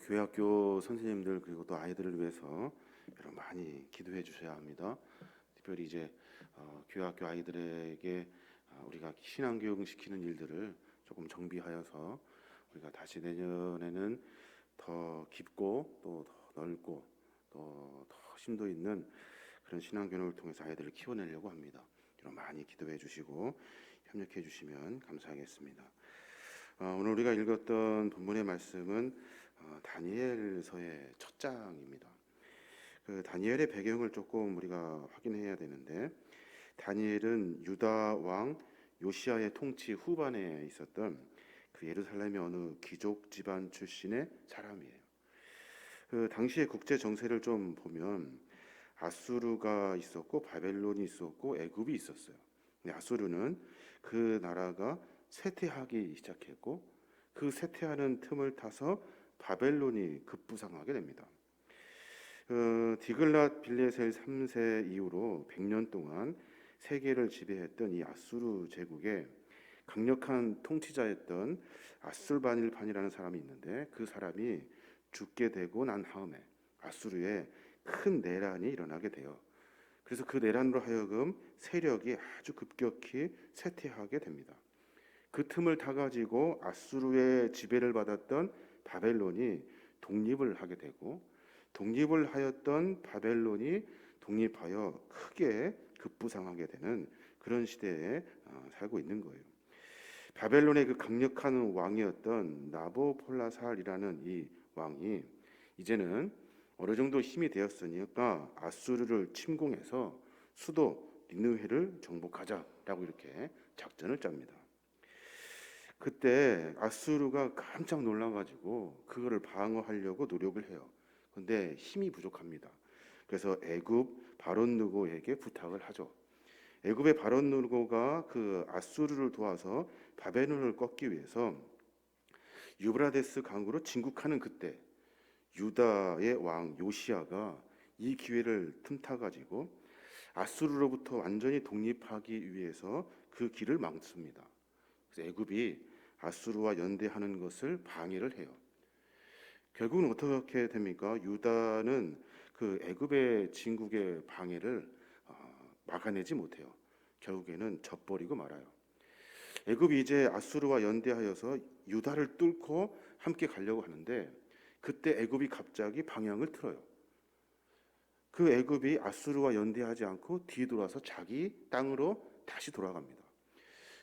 교회 학교 선생님들 그리고 또 아이들을 위해서 여러분 많이 기도해 주셔야 합니다. 특별히 이제 교회 학교 아이들에게 우리가 신앙교육 시키는 일들을 조금 정비하여서 우리가 다시 내년에는 더 깊고 또 더 넓고 또 더 심도 있는 그런 신앙교육을 통해서 아이들을 키워내려고 합니다. 여러분 많이 기도해 주시고 협력해 주시면 감사하겠습니다. 오늘 우리가 읽었던 본문의 말씀은 다니엘서의 첫 장입니다. 그 다니엘의 배경을 조금 우리가 확인해야 되는데, 다니엘은 유다 왕 요시야의 통치 후반에 있었던 그 예루살렘의 어느 귀족 집안 출신의 사람이에요. 그 당시의 국제 정세를 좀 보면 아수르가 있었고 바벨론이 있었고 애굽이 있었어요. 근데 아수르는 그 나라가 쇠퇴하기 시작했고, 그 쇠퇴하는 틈을 타서 바벨론이 급부상하게 됩니다. 디글랏 빌레셀 3세 이후로 100년 동안 세계를 지배했던 이 아수르 제국의 강력한 통치자였던 아술바닐판이라는 사람이 있는데, 그 사람이 죽게 되고 난 다음에 아수르에 큰 내란이 일어나게 돼요. 그래서 그 내란으로 하여금 세력이 아주 급격히 쇠퇴하게 됩니다. 그 틈을 타가지고 아수르의 지배를 받았던 바벨론이 독립을 하게 되고, 독립을 하였던 바벨론이 독립하여 크게 급부상하게 되는 그런 시대에 살고 있는 거예요. 바벨론의 그 강력한 왕이었던 나보폴라살이라는 이 왕이 이제는 어느 정도 힘이 되었으니까 아수르를 침공해서 수도 니느웨를 정복하자라고 이렇게 작전을 짭니다. 그때 아수르가 깜짝 놀라가지고 그거를 방어하려고 노력을 해요. 근데 힘이 부족합니다. 그래서 애굽 바론 느고에게 부탁을 하죠. 애굽의 바론 느고가 그 아수르를 도와서 바벨론을 꺾기 위해서 유브라데스 강으로 진국하는 그때 유다의 왕 요시야가 이 기회를 틈타 가지고 아수르로부터 완전히 독립하기 위해서 그 길을 막습니다. 그래서 애굽이 아수르와 연대하는 것을 방해를 해요. 결국은 어떻게 됩니까? 유다는 그 애굽의 진국의 방해를 막아내지 못해요. 결국에는 져버리고 말아요. 애굽이 이제 아수르와 연대하여서 유다를 뚫고 함께 가려고 하는데, 그때 애굽이 갑자기 방향을 틀어요. 그 애굽이 아수르와 연대하지 않고 뒤돌아서 자기 땅으로 다시 돌아갑니다.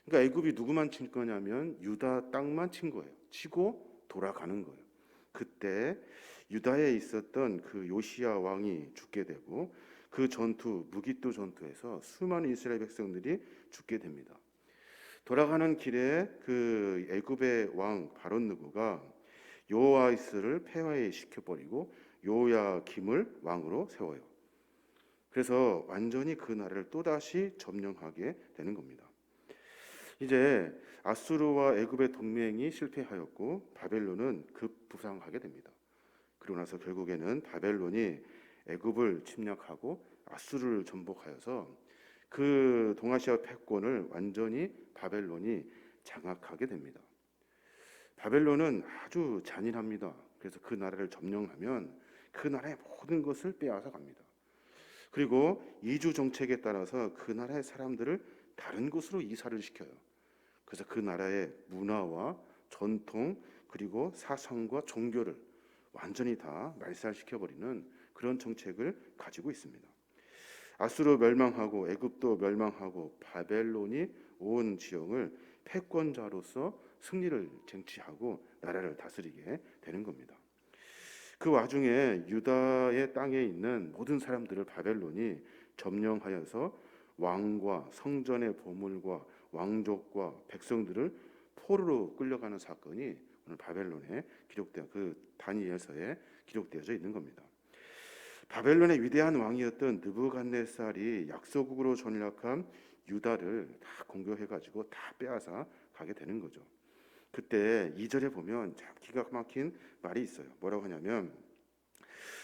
그러니까 애굽이 누구만 친 거냐면 유다 땅만 친 거예요. 치고 돌아가는 거예요. 그때 유다에 있었던 그 요시야 왕이 죽게 되고, 그 전투 무기또 전투에서 수많은 이스라엘 백성들이 죽게 됩니다. 돌아가는 길에 그 애굽의 왕 바론 느고가 요아스를 폐하시켜버리고 요야김을 왕으로 세워요. 그래서 완전히 그 나라를 또다시 점령하게 되는 겁니다. 이제 아수르와 애굽의 동맹이 실패하였고 바벨론은 급부상하게 됩니다. 그러고 나서 결국에는 바벨론이 애굽을 침략하고 아수르를 전복하여서 그 동아시아 패권을 완전히 바벨론이 장악하게 됩니다. 바벨론은 아주 잔인합니다. 그래서 그 나라를 점령하면 그 나라의 모든 것을 빼앗아 갑니다. 그리고 이주 정책에 따라서 그 나라의 사람들을 다른 곳으로 이사를 시켜요. 그래서 그 나라의 문화와 전통 그리고 사상과 종교를 완전히 다 말살시켜버리는 그런 정책을 가지고 있습니다. 아수르 멸망하고 애굽도 멸망하고 바벨론이 온 지형을 패권자로서 승리를 쟁취하고 나라를 다스리게 되는 겁니다. 그 와중에 유다의 땅에 있는 모든 사람들을 바벨론이 점령하여서 왕과 성전의 보물과 왕족과 백성들을 포로로 끌려가는 사건이 오늘 바벨론에 기록되어 그 다니엘서에 기록되어져 있는 겁니다. 바벨론의 위대한 왕이었던 느부갓네살이 약소국으로 전락한 유다를 다 공격해가지고 다 빼앗아 가게 되는 거죠. 그때 2절에 보면 참 기가 막힌 말이 있어요. 뭐라고 하냐면,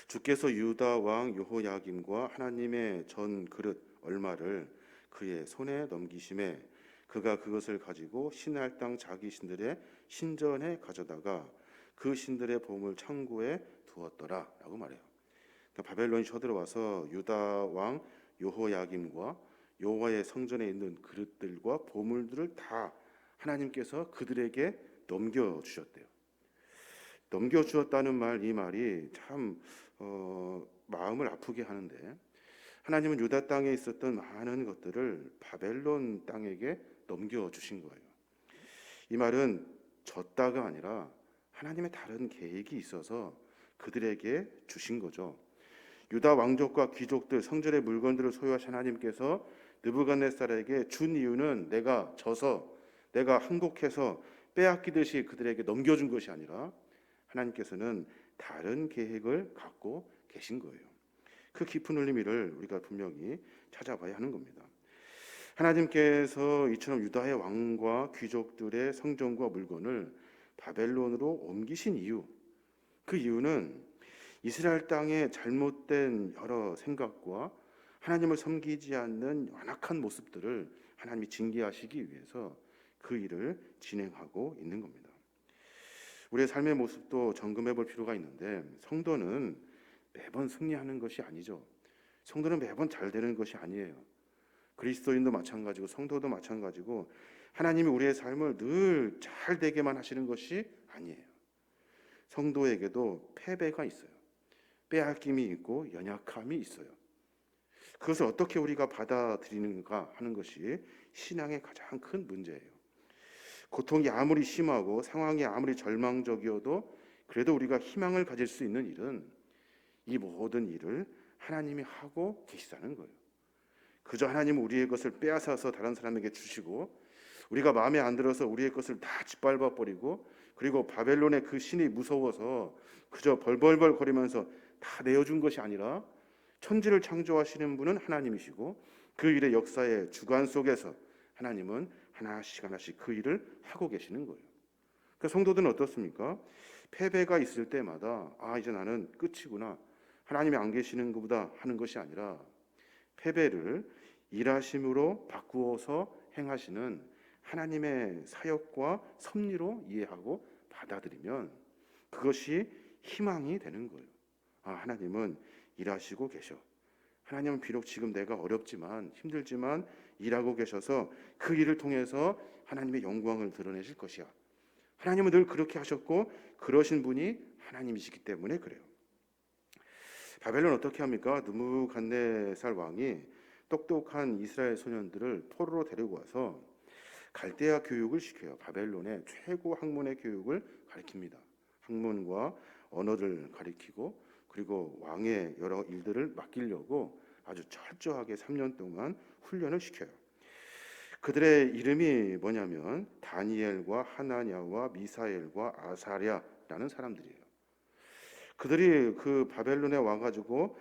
주께서 유다 왕 여호야김과 하나님의 전 그릇 얼마를 그의 손에 넘기심에 그가 그것을 가지고 신할 땅 자기 신들의 신전에 가져다가 그 신들의 보물 창고에 두었더라라고 말해요. 그러니까 바벨론이 쳐들어와서 유다 왕 여호야김과 여호와의 성전에 있는 그릇들과 보물들을 다 하나님께서 그들에게 넘겨주셨대요. 넘겨주었다는 말, 이 말이 참 마음을 아프게 하는데, 하나님은 유다 땅에 있었던 많은 것들을 바벨론 땅에게 넘겨주신 거예요. 이 말은 졌다가 아니라 하나님의 다른 계획이 있어서 그들에게 주신 거죠. 유다 왕족과 귀족들, 성전의 물건들을 소유하신 하나님께서 느부갓네살에게 준 이유는 내가 져서, 내가 항복해서 빼앗기듯이 그들에게 넘겨준 것이 아니라 하나님께서는 다른 계획을 갖고 계신 거예요. 그 깊은 의미를 우리가 분명히 찾아봐야 하는 겁니다. 하나님께서 이처럼 유다의 왕과 귀족들의 성전과 물건을 바벨론으로 옮기신 이유, 그 이유는 이스라엘 땅의 잘못된 여러 생각과 하나님을 섬기지 않는 완악한 모습들을 하나님이 징계하시기 위해서 그 일을 진행하고 있는 겁니다. 우리의 삶의 모습도 점검해 볼 필요가 있는데, 성도는 매번 승리하는 것이 아니죠. 성도는 매번 잘 되는 것이 아니에요. 그리스도인도 마찬가지고 성도도 마찬가지고 하나님이 우리의 삶을 늘 잘 되게만 하시는 것이 아니에요. 성도에게도 패배가 있어요. 빼앗김이 있고 연약함이 있어요. 그것을 어떻게 우리가 받아들이는가 하는 것이 신앙의 가장 큰 문제예요. 고통이 아무리 심하고 상황이 아무리 절망적이어도 그래도 우리가 희망을 가질 수 있는 일은 이 모든 일을 하나님이 하고 계시다는 거예요. 그저 하나님은 우리의 것을 빼앗아서 다른 사람에게 주시고 우리가 마음에 안 들어서 우리의 것을 다 짓밟아 버리고, 그리고 바벨론의 그 신이 무서워서 그저 벌벌벌 거리면서 다 내어준 것이 아니라 천지를 창조하시는 분은 하나님이시고 그 일의 역사의 주관 속에서 하나님은 하나씩 하나씩 그 일을 하고 계시는 거예요. 그러니까 성도들은 어떻습니까? 패배가 있을 때마다 이제 나는 끝이구나, 하나님이 안 계시는 것보다 하는 것이 아니라 패배를 일하심으로 바꾸어서 행하시는 하나님의 사역과 섭리로 이해하고 받아들이면 그것이 희망이 되는 거예요. 하나님은 일하시고 계셔. 하나님은 비록 지금 내가 어렵지만 힘들지만 일하고 계셔서 그 일을 통해서 하나님의 영광을 드러내실 것이야. 하나님은 늘 그렇게 하셨고 그러신 분이 하나님이시기 때문에 그래요. 바벨론 어떻게 합니까? 느부갓네살 왕이 똑똑한 이스라엘 소년들을 포로로 데리고 와서 갈대아 교육을 시켜요. 바벨론의 최고 학문의 교육을 가르칩니다. 학문과 언어를 가르치고 그리고 왕의 여러 일들을 맡기려고 아주 철저하게 3년 동안 훈련을 시켜요. 그들의 이름이 뭐냐면 다니엘과 하나냐와 미사엘과 아사랴라는 사람들이에요. 그들이 그 바벨론에 와가지고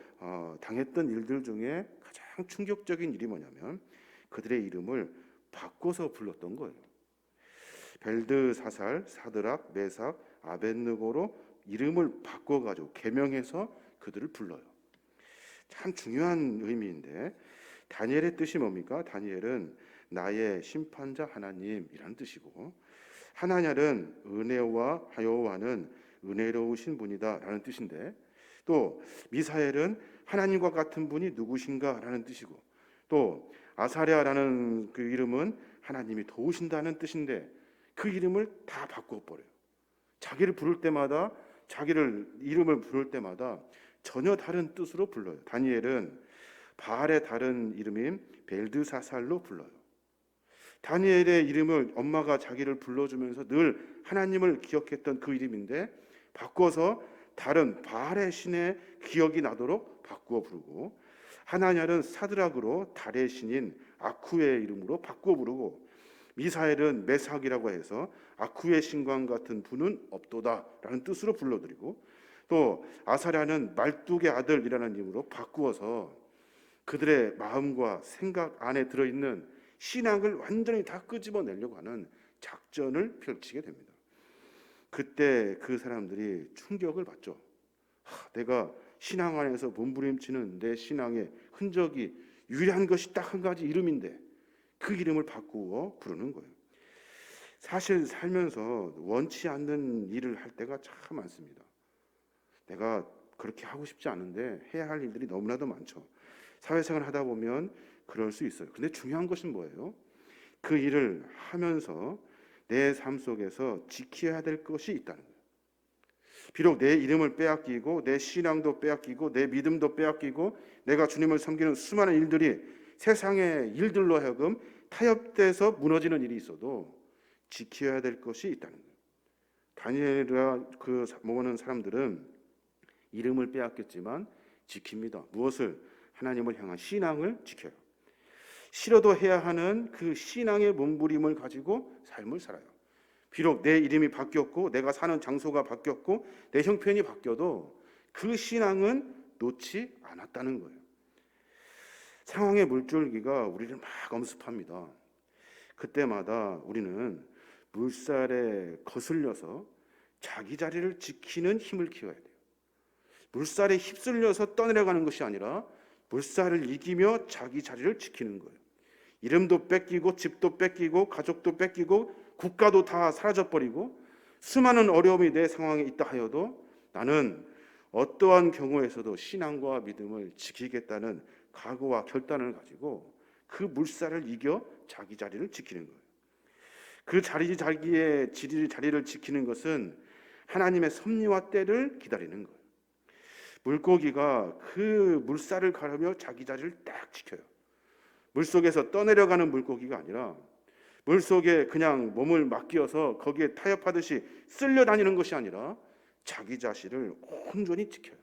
당했던 일들 중에 가장 충격적인 일이 뭐냐면 그들의 이름을 바꿔서 불렀던 거예요. 벨드사살, 사드락, 메삭, 아벳느고로 이름을 바꿔가지고 개명해서 그들을 불러요. 참 중요한 의미인데, 다니엘의 뜻이 뭡니까? 다니엘은 나의 심판자 하나님이라는 뜻이고, 하나냐는 은혜와 여호와는 은혜로우신 분이다 라는 뜻인데, 또 미사엘은 하나님과 같은 분이 누구신가 라는 뜻이고, 또 아사랴라는 그 이름은 하나님이 도우신다는 뜻인데 그 이름을 다 바꿔버려요. 자기를 부를 때마다, 자기를 이름을 부를 때마다 전혀 다른 뜻으로 불러요. 다니엘은 바알의 다른 이름인 벨드사살로 불러요. 다니엘의 이름을 엄마가 자기를 불러주면서 늘 하나님을 기억했던 그 이름인데 바꿔서 다른 바알의 신의 기억이 나도록 바꾸어 부르고, 하나냐는 사드락으로 달의 신인 아쿠의 이름으로 바꾸어 부르고, 미사엘은 메삭이라고 해서 아쿠의 신과 같은 분은 없도다라는 뜻으로 불러드리고, 또 아사랴는 말뚝의 아들이라는 이름으로 바꾸어서 그들의 마음과 생각 안에 들어있는 신앙을 완전히 다 끄집어내려고 하는 작전을 펼치게 됩니다. 그때 그 사람들이 충격을 받죠. 내가 신앙 안에서 몸부림치는 내 신앙의 흔적이 유일한 것이 딱 한 가지 이름인데 그 이름을 바꾸어 부르는 거예요. 사실 살면서 원치 않는 일을 할 때가 참 많습니다. 내가 그렇게 하고 싶지 않은데 해야 할 일들이 너무나도 많죠. 사회생활 하다 보면 그럴 수 있어요. 근데 중요한 것은 뭐예요? 그 일을 하면서 내 삶 속에서 지켜야 될 것이 있다는 거예요. 비록 내 이름을 빼앗기고 내 신앙도 빼앗기고 내 믿음도 빼앗기고 내가 주님을 섬기는 수많은 일들이 세상의 일들로 하여금 타협돼서 무너지는 일이 있어도 지켜야 될 것이 있다는 거예요. 다니엘과 그 모으는 사람들은 이름을 빼앗겼지만 지킵니다. 무엇을? 하나님을 향한 신앙을 지켜요. 싫어도 해야 하는 그 신앙의 몸부림을 가지고 삶을 살아요. 비록 내 이름이 바뀌었고 내가 사는 장소가 바뀌었고 내 형편이 바뀌어도 그 신앙은 놓지 않았다는 거예요. 상황의 물줄기가 우리를 막 엄습합니다. 그때마다 우리는 물살에 거슬려서 자기 자리를 지키는 힘을 키워야 돼요. 물살에 휩쓸려서 떠내려가는 것이 아니라 물살을 이기며 자기 자리를 지키는 거예요. 이름도 뺏기고 집도 뺏기고 가족도 뺏기고 국가도 다 사라져버리고 수많은 어려움이 내 상황에 있다 하여도 나는 어떠한 경우에서도 신앙과 믿음을 지키겠다는 각오와 결단을 가지고 그 물살을 이겨 자기 자리를 지키는 거예요. 그 자기의 자리를 지키는 것은 하나님의 섭리와 때를 기다리는 거예요. 물고기가 그 물살을 가르며 자기 자리를 딱 지켜요. 물속에서 떠내려가는 물고기가 아니라 물속에 그냥 몸을 맡겨서 거기에 타협하듯이 쓸려다니는 것이 아니라 자기 자신을 온전히 지켜요.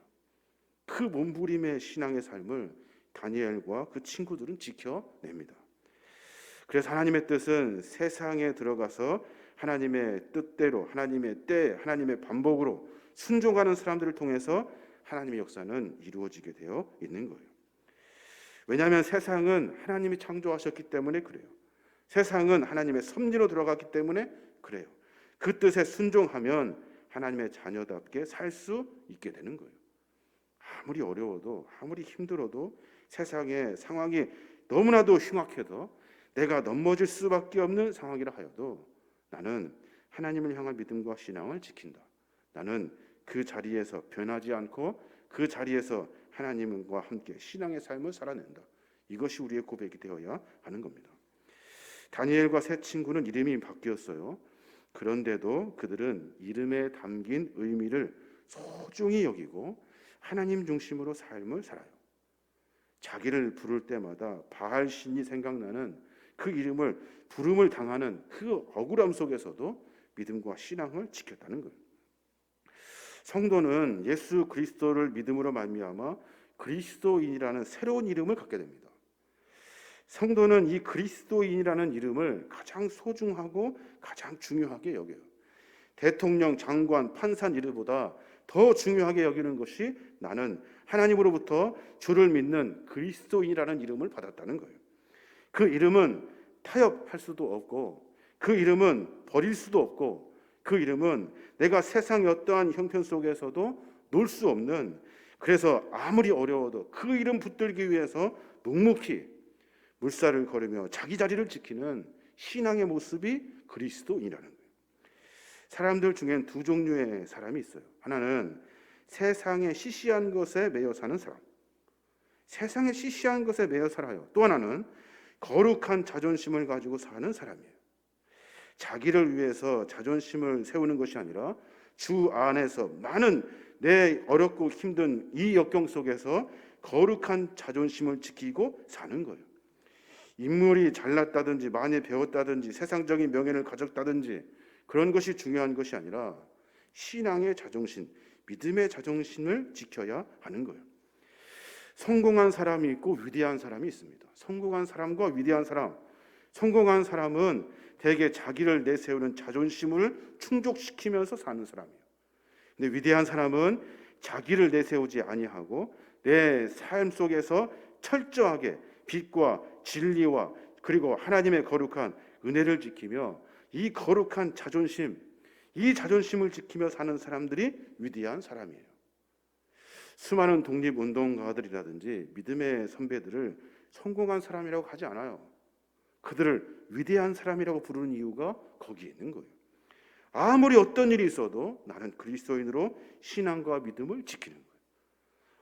그 몸부림의 신앙의 삶을 다니엘과 그 친구들은 지켜냅니다. 그래서 하나님의 뜻은 세상에 들어가서 하나님의 뜻대로 하나님의 때 하나님의 반복으로 순종하는 사람들을 통해서 하나님의 역사는 이루어지게 되어 있는 거예요. 왜냐하면 세상은 하나님이 창조하셨기 때문에 그래요. 세상은 하나님의 섭리로 들어갔기 때문에 그래요. 그 뜻에 순종하면 하나님의 자녀답게 살 수 있게 되는 거예요. 아무리 어려워도 아무리 힘들어도 세상의 상황이 너무나도 흉악해도 내가 넘어질 수밖에 없는 상황이라 하여도 나는 하나님을 향한 믿음과 신앙을 지킨다. 나는 그 자리에서 변하지 않고 그 자리에서 하나님과 함께 신앙의 삶을 살아낸다. 이것이 우리의 고백이 되어야 하는 겁니다. 다니엘과 세 친구는 이름이 바뀌었어요. 그런데도 그들은 이름에 담긴 의미를 소중히 여기고 하나님 중심으로 삶을 살아요. 자기를 부를 때마다 바알 신이 생각나는 그 이름을 부름을 당하는 그 억울함 속에서도 믿음과 신앙을 지켰다는 거예요. 성도는 예수 그리스도를 믿음으로 말미암아 그리스도인이라는 새로운 이름을 갖게 됩니다. 성도는 이 그리스도인이라는 이름을 가장 소중하고 가장 중요하게 여겨요. 대통령, 장관, 판사 이름보다 더 중요하게 여기는 것이 나는 하나님으로부터 주를 믿는 그리스도인이라는 이름을 받았다는 거예요. 그 이름은 타협할 수도 없고 그 이름은 버릴 수도 없고 그 이름은 내가 세상의 어떠한 형편 속에서도 놓을 수 없는, 그래서 아무리 어려워도 그 이름 붙들기 위해서 묵묵히 물살을 걸으며 자기 자리를 지키는 신앙의 모습이 그리스도인이라는 거예요. 사람들 중엔 두 종류의 사람이 있어요. 하나는 세상의 시시한 것에 매여 사는 사람, 세상의 시시한 것에 매여 살아요. 또 하나는 거룩한 자존심을 가지고 사는 사람이에요. 자기를 위해서 자존심을 세우는 것이 아니라 주 안에서 나는 내 어렵고 힘든 이 역경 속에서 거룩한 자존심을 지키고 사는 거예요. 인물이 잘났다든지 많이 배웠다든지 세상적인 명예를 가졌다든지 그런 것이 중요한 것이 아니라 신앙의 자존심, 믿음의 자존심을 지켜야 하는 거예요. 성공한 사람이 있고 위대한 사람이 있습니다. 성공한 사람과 위대한 사람, 성공한 사람은 대개 자기를 내세우는 자존심을 충족시키면서 사는 사람이에요. 근데 위대한 사람은 자기를 내세우지 아니하고 내 삶 속에서 철저하게 빛과 진리와 그리고 하나님의 거룩한 은혜를 지키며 이 거룩한 자존심, 이 자존심을 지키며 사는 사람들이 위대한 사람이에요. 수많은 독립운동가들이라든지 믿음의 선배들을 성공한 사람이라고 하지 않아요. 그들을 위대한 사람이라고 부르는 이유가 거기에 있는 거예요. 아무리 어떤 일이 있어도 나는 그리스도인으로 신앙과 믿음을 지키는 거예요.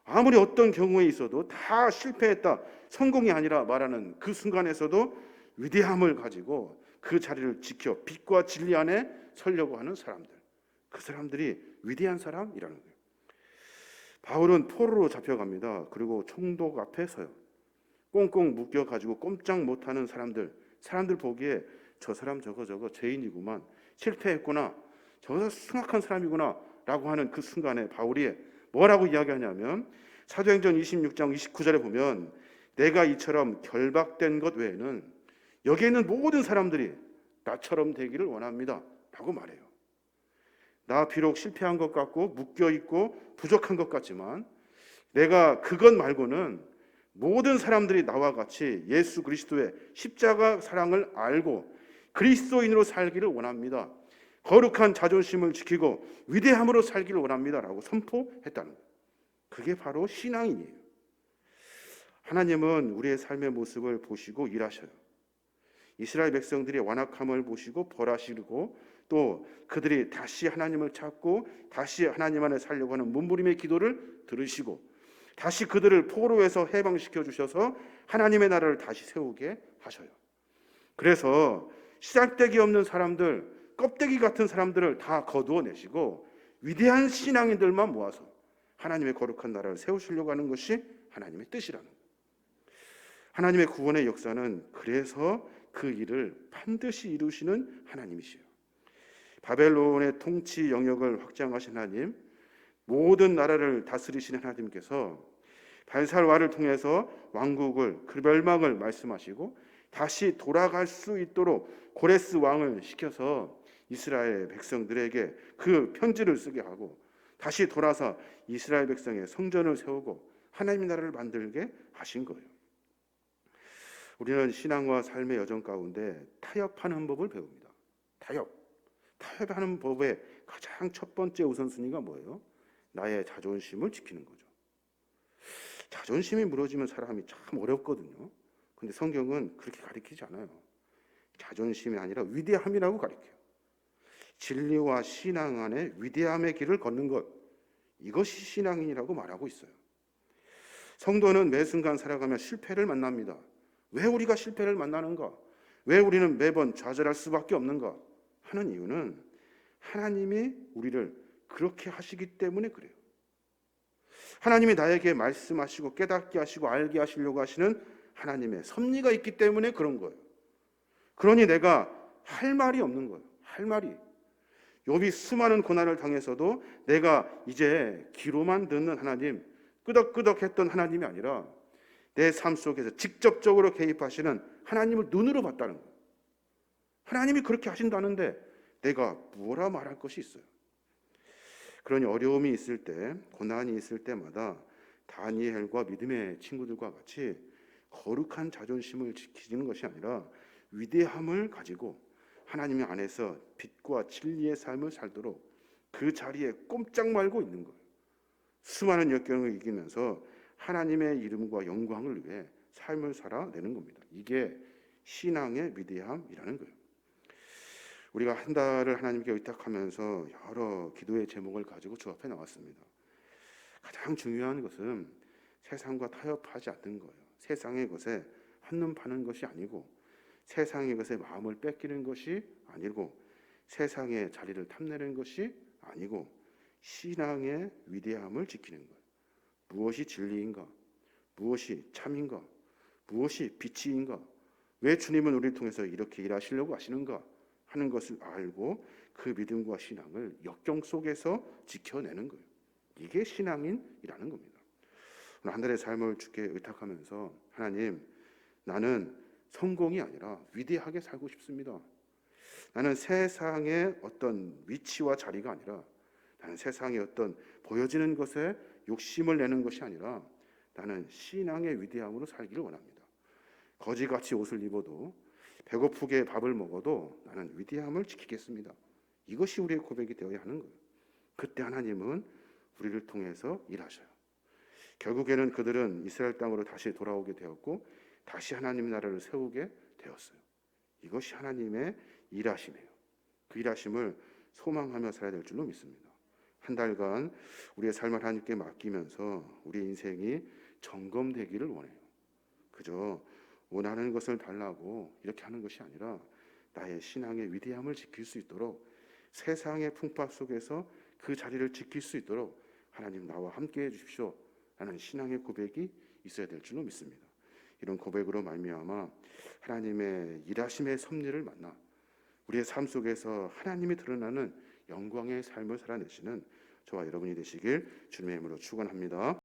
아무리 어떤 경우에 있어도 다 실패했다, 성공이 아니라 말하는 그 순간에서도 위대함을 가지고 그 자리를 지켜 빛과 진리 안에 서려고 하는 사람들, 그 사람들이 위대한 사람이라는 거예요. 바울은 포로로 잡혀갑니다. 그리고 총독 앞에 서요. 꽁꽁 묶여가지고 꼼짝 못하는 사람들 보기에 저 사람 저거 죄인이구만, 실패했구나, 저거 숭악한 사람이구나 라고 하는 그 순간에 바울이 뭐라고 이야기하냐면 사도행전 26장 29절에 보면 내가 이처럼 결박된 것 외에는 여기에 있는 모든 사람들이 나처럼 되기를 원합니다 라고 말해요. 나 비록 실패한 것 같고 묶여있고 부족한 것 같지만 내가 그것 말고는 모든 사람들이 나와 같이 예수 그리스도의 십자가 사랑을 알고 그리스도인으로 살기를 원합니다. 거룩한 자존심을 지키고 위대함으로 살기를 원합니다 라고 선포했다는 거예요. 그게 바로 신앙인이에요. 하나님은 우리의 삶의 모습을 보시고 일하셔요. 이스라엘 백성들이 완악함을 보시고 벌하시고 또 그들이 다시 하나님을 찾고 다시 하나님 안에 살려고 하는 몸부림의 기도를 들으시고 다시 그들을 포로에서 해방시켜 주셔서 하나님의 나라를 다시 세우게 하셔요. 그래서 시작되기 없는 사람들, 껍데기 같은 사람들을 다 거두어내시고 위대한 신앙인들만 모아서 하나님의 거룩한 나라를 세우시려고 하는 것이 하나님의 뜻이라는 거예요. 하나님의 구원의 역사는 그래서 그 일을 반드시 이루시는 하나님이시요. 바벨론의 통치 영역을 확장하신 하나님, 모든 나라를 다스리시는 하나님께서 발살와를 통해서 왕국을 그 멸망을 말씀하시고 다시 돌아갈 수 있도록 고레스 왕을 시켜서 이스라엘 백성들에게 그 편지를 쓰게 하고 다시 돌아서 이스라엘 백성의 성전을 세우고 하나님의 나라를 만들게 하신 거예요. 우리는 신앙과 삶의 여정 가운데 타협하는 법을 배웁니다. 타협하는 법의 가장 첫 번째 우선순위가 뭐예요? 나의 자존심을 지키는 거죠. 자존심이 무너지면 사람이 참 어렵거든요. 근데 성경은 그렇게 가르치지 않아요. 자존심이 아니라 위대함이라고 가르쳐요. 진리와 신앙 안에 위대함의 길을 걷는 것, 이것이 신앙인이라고 말하고 있어요. 성도는 매 순간 살아가며 실패를 만납니다. 왜 우리가 실패를 만나는가? 왜 우리는 매번 좌절할 수밖에 없는가? 하는 이유는 하나님이 우리를 그렇게 하시기 때문에 그래요. 하나님이 나에게 말씀하시고 깨닫게 하시고 알게 하시려고 하시는 하나님의 섭리가 있기 때문에 그런 거예요. 그러니 내가 할 말이 없는 거예요. 할 말이. 욥이 수많은 고난을 당해서도 내가 이제 귀로만 듣는 하나님, 끄덕끄덕했던 하나님이 아니라 내 삶 속에서 직접적으로 개입하시는 하나님을 눈으로 봤다는 거예요. 하나님이 그렇게 하신다는데 내가 뭐라 말할 것이 있어요. 그러니 어려움이 있을 때, 고난이 있을 때마다 다니엘과 믿음의 친구들과 같이 거룩한 자존심을 지키는 것이 아니라 위대함을 가지고 하나님 안에서 빛과 진리의 삶을 살도록 그 자리에 꼼짝 말고 있는 거예요. 수많은 역경을 이기면서 하나님의 이름과 영광을 위해 삶을 살아내는 겁니다. 이게 신앙의 위대함이라는 거예요. 우리가 한 달을 하나님께 의탁하면서 여러 기도의 제목을 가지고 주 앞에 나왔습니다. 가장 중요한 것은 세상과 타협하지 않는 거예요. 세상의 것에 한눈 파는 것이 아니고 세상의 것에 마음을 뺏기는 것이 아니고 세상의 자리를 탐내는 것이 아니고 신앙의 위대함을 지키는 거예요. 무엇이 진리인가? 무엇이 참인가? 무엇이 빛인가? 왜 주님은 우리를 통해서 이렇게 일하시려고 하시는가? 하는 것을 알고 그 믿음과 신앙을 역경 속에서 지켜내는 거예요. 이게 신앙인이라는 겁니다. 오늘 한 달의 삶을 주께 의탁하면서 하나님, 나는 성공이 아니라 위대하게 살고 싶습니다. 나는 세상의 어떤 위치와 자리가 아니라 나는 세상의 어떤 보여지는 것에 욕심을 내는 것이 아니라 나는 신앙의 위대함으로 살기를 원합니다. 거지같이 옷을 입어도 배고프게 밥을 먹어도 나는 위대함을 지키겠습니다. 이것이 우리의 고백이 되어야 하는 거예요. 그때 하나님은 우리를 통해서 일하셔요. 결국에는 그들은 이스라엘 땅으로 다시 돌아오게 되었고 다시 하나님의 나라를 세우게 되었어요. 이것이 하나님의 일하심이에요. 그 일하심을 소망하며 살아야 될 줄로 믿습니다. 한 달간 우리의 삶을 하나님께 맡기면서 우리 인생이 점검되기를 원해요. 그저 원하는 것을 달라고 이렇게 하는 것이 아니라 나의 신앙의 위대함을 지킬 수 있도록, 세상의 풍파 속에서 그 자리를 지킬 수 있도록 하나님 나와 함께 해주십시오 라는 신앙의 고백이 있어야 될 줄로 믿습니다. 이런 고백으로 말미암아 하나님의 일하심의 섭리를 만나 우리의 삶 속에서 하나님이 드러나는 영광의 삶을 살아내시는 저와 여러분이 되시길 주님의 이름으로 축원합니다.